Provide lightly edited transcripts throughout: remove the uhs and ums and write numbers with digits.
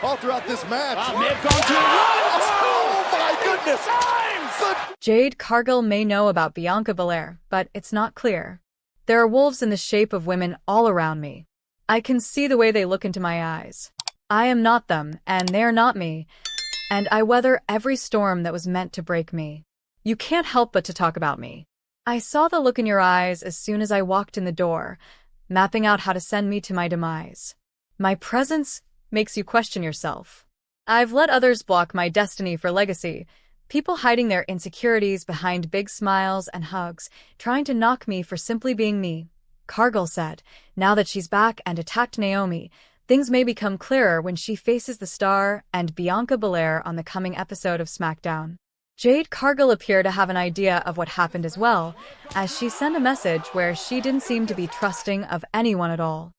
All throughout this match. May have gone to a run. Oh my goodness! Jade Cargill may know about Bianca Belair, but it's not clear. There are wolves in the shape of women all around me. I can see the way they look into my eyes. I am not them, and they're not me. And I weather every storm that was meant to break me. You can't help but to talk about me. I saw the look in your eyes as soon as I walked in the door, mapping out how to send me to my demise. My presence makes you question yourself. I've let others block my destiny for legacy, people hiding their insecurities behind big smiles and hugs, trying to knock me for simply being me. Cargill said, now that she's back and attacked Naomi, things may become clearer when she faces the Star and Bianca Belair on the coming episode of Smackdown. Jade Cargill appeared to have an idea of what happened as well, as she sent a message where she didn't seem to be trusting of anyone at all.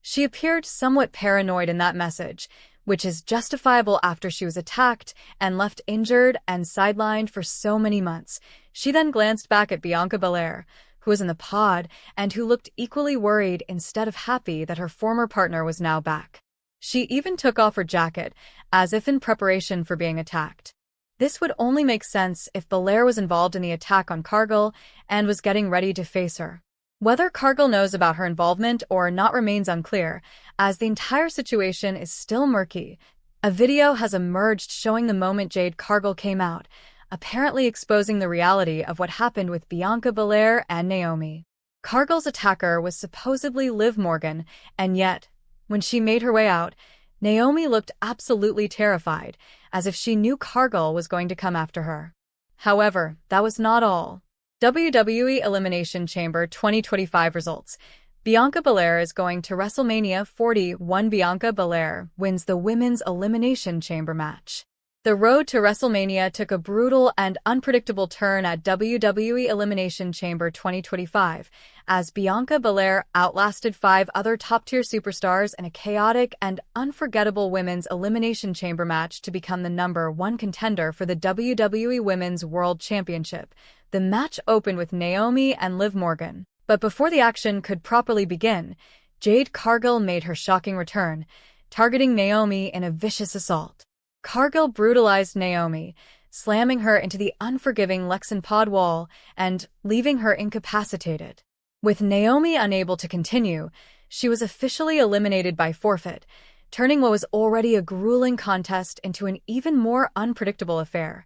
She appeared somewhat paranoid in that message, which is justifiable after she was attacked and left injured and sidelined for so many months. She then glanced back at Bianca Belair, who was in the pod and who looked equally worried instead of happy that her former partner was now back. She even took off her jacket, as if in preparation for being attacked. This would only make sense if Belair was involved in the attack on Cargill and was getting ready to face her. Whether Cargill knows about her involvement or not remains unclear, as the entire situation is still murky. A video has emerged showing the moment Jade Cargill came out, apparently exposing the reality of what happened with Bianca Belair and Naomi. Cargill's attacker was supposedly Lev Morgan, and yet, when she made her way out, Naomi looked absolutely terrified, as if she knew Cargill was going to come after her. However, that was not all. WWE Elimination Chamber 2025 results. Bianca Belair is going to WrestleMania 41. Bianca Belair wins the Women's Elimination Chamber match. The road to WrestleMania took a brutal and unpredictable turn at WWE Elimination Chamber 2025, as Bianca Belair outlasted 5 other top-tier superstars in a chaotic and unforgettable Women's Elimination Chamber match to become the #1 contender for the WWE Women's World Championship. The match opened with Naomi and Lev Morgan. But before the action could properly begin, Jade Cargill made her shocking return, targeting Naomi in a vicious assault. Cargill brutalized Naomi, slamming her into the unforgiving LEXAN pod wall and leaving her incapacitated. With Naomi unable to continue, she was officially eliminated by forfeit, turning what was already a grueling contest into an even more unpredictable affair.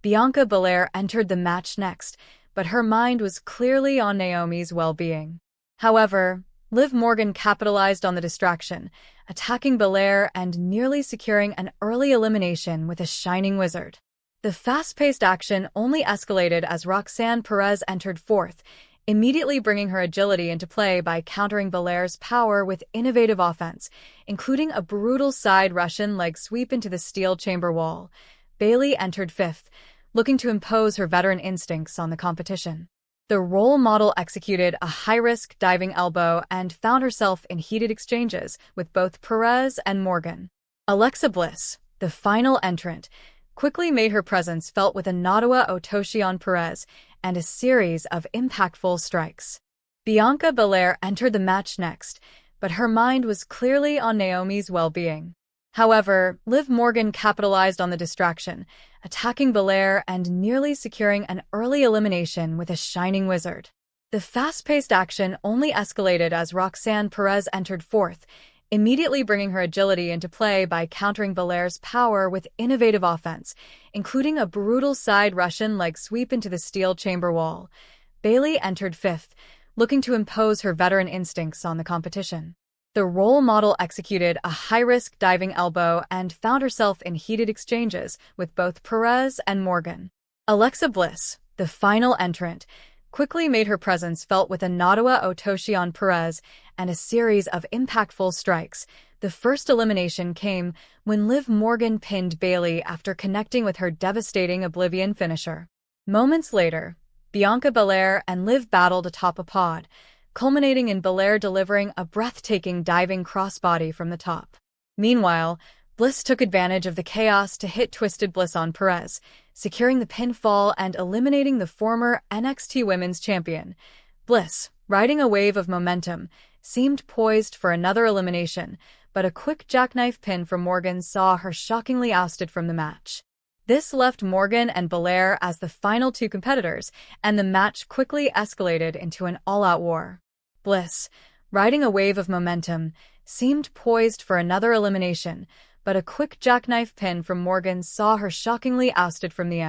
Bianca Belair entered the match next, but her mind was clearly on Naomi's well-being. However, Lev Morgan capitalized on the distraction, attacking Belair and nearly securing an early elimination with a shining wizard. The fast-paced action only escalated as Roxanan Perez entered fourth, immediately bringing her agility into play by countering Belair's power with innovative offense, including a brutal side Russian leg sweep into the steel chamber wall. Bailey entered fifth, looking to impose her veteran instincts on the competition. The role model executed a high-risk diving elbow and found herself in heated exchanges with both Perez and Morgan. Alexa Bliss, the final entrant, quickly made her presence felt with a Nodowa Otoshi on Perez and a series of impactful strikes. Bianca Belair entered the match next, but her mind was clearly on Naomi's well-being. However, Lev Morgan capitalized on the distraction, attacking Belair and nearly securing an early elimination with a shining wizard. The fast-paced action only escalated as Roxanan Perez entered fourth, immediately bringing her agility into play by countering Belair's power with innovative offense, including a brutal side Russian leg sweep into the steel chamber wall. Bailey entered fifth, looking to impose her veteran instincts on the competition. The role model executed a high-risk diving elbow and found herself in heated exchanges with both Perez and Morgan. Alexa Bliss, the final entrant, quickly made her presence felt with a Nodowa Otoshi on Perez and a series of impactful strikes. The first elimination came when Lev Morgan pinned Bailey after connecting with her devastating Oblivion finisher. Moments later, Bianca Belair and Lev battled atop a pod, culminating in Belair delivering a breathtaking diving crossbody from the top. Meanwhile, Bliss took advantage of the chaos to hit Twisted Bliss on Perez, securing the pinfall and eliminating the former NXT Women's Champion. Bliss, riding a wave of momentum, seemed poised for another elimination, but a quick jackknife pin from Morgan saw her shockingly ousted from the match. This left Morgan and Belere as the final two competitors, and the match quickly escalated into an all-out war. Bliss, riding a wave of momentum, seemed poised for another elimination, but a quick jackknife pin from Morgan saw her shockingly ousted from the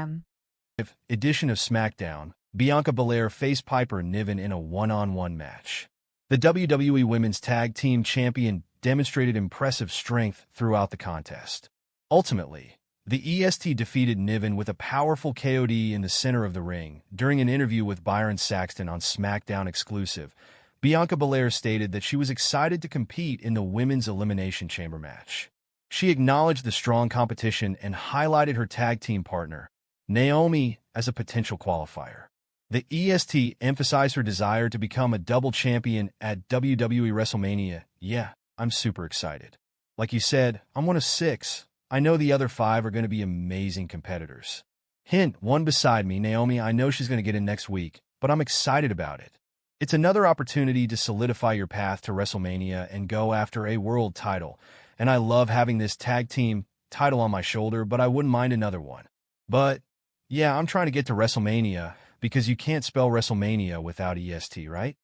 edition of Smackdown. Bianca Belair faced Piper Niven in a one-on-one match. The WWE Women's Tag Team Champion demonstrated impressive strength throughout the contest. Ultimately, the EST defeated Niven with a powerful KOD in the center of the ring. During an interview with Byron Saxton on SmackDown Exclusive, Bianca Belair stated that she was excited to compete in the Women's Elimination Chamber match. She acknowledged the strong competition and highlighted her tag team partner, Naomi, as a potential qualifier. The EST emphasized her desire to become a double champion at WWE Wrestlemania. Yeah, I'm super excited. Like you said, I'm one of 6. I know the other 5 are going to be amazing competitors. Hint, one beside me, Naomi, I know she's going to get in next week, but I'm excited about it. It's another opportunity to solidify your path to WrestleMania and go after a world title. And I love having this tag team title on my shoulder, but I wouldn't mind another one. But, yeah, I'm trying to get to WrestleMania, because you can't spell WrestleMania without EST, right?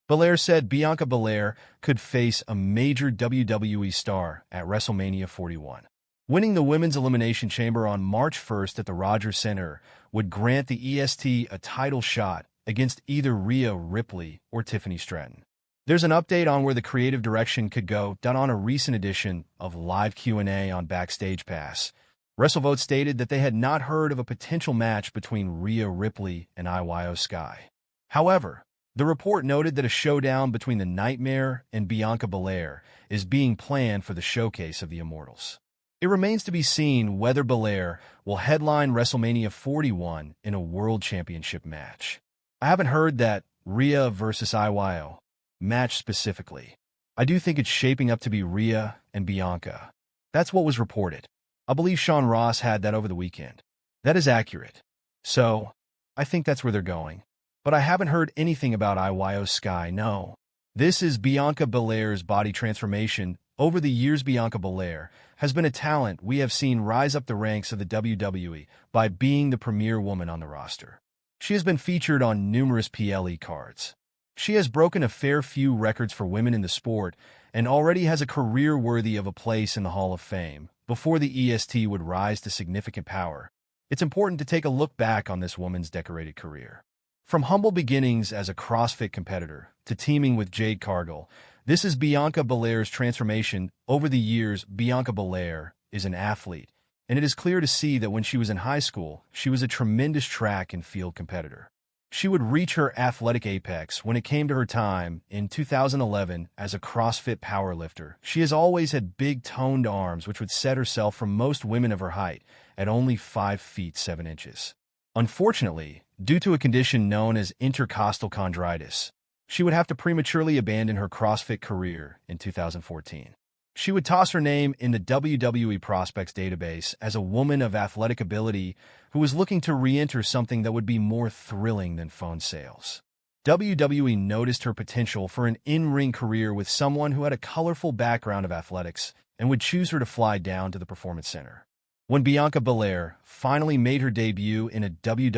Belair said Bianca Belair could face a major WWE star at WrestleMania 41. Winning the Women's Elimination Chamber on March 1st at the Rogers Center would grant the EST a title shot against either Rhea Ripley or Tiffany Stratton. There's an update on where the creative direction could go done on a recent edition of Live Q&A on Backstage Pass. WrestleVote stated that they had not heard of a potential match between Rhea Ripley and Io Sky. However, the report noted that a showdown between the Nightmare and Bianca Belair is being planned for the Showcase of the Immortals. It remains to be seen whether Belair will headline WrestleMania 41 in a World Championship match. I haven't heard that Rhea versus Io match specifically. I do think it's shaping up to be Rhea and Bianca. That's what was reported. I believe Sean Ross had that over the weekend. That is accurate. So, I think that's where they're going. But I haven't heard anything about Io Sky, no. This is Bianca Belair's body transformation. Over the years, Bianca Belair has been a talent we have seen rise up the ranks of the WWE by being the premier woman on the roster. She has been featured on numerous PLE cards. She has broken a fair few records for women in the sport and already has a career worthy of a place in the Hall of Fame. Before the EST would rise to significant power, it's important to take a look back on this woman's decorated career. From humble beginnings as a CrossFit competitor to teaming with Jade Cargill, this is Bianca Belair's transformation. Over the years, Bianca Belair is an athlete, and it is clear to see that when she was in high school, she was a tremendous track and field competitor. She would reach her athletic apex when it came to her time in 2011 as a CrossFit powerlifter. She has always had big toned arms which would set herself from most women of her height at only 5 feet 7 inches. Unfortunately, due to a condition known as intercostal chondritis, she would have to prematurely abandon her CrossFit career in 2014. She would toss her name in the WWE Prospects database as a woman of athletic ability who was looking to re-enter something that would be more thrilling than phone sales. WWE noticed her potential for an in-ring career with someone who had a colorful background of athletics and would choose her to fly down to the Performance Center. When Bianca Belair finally made her debut in a WWE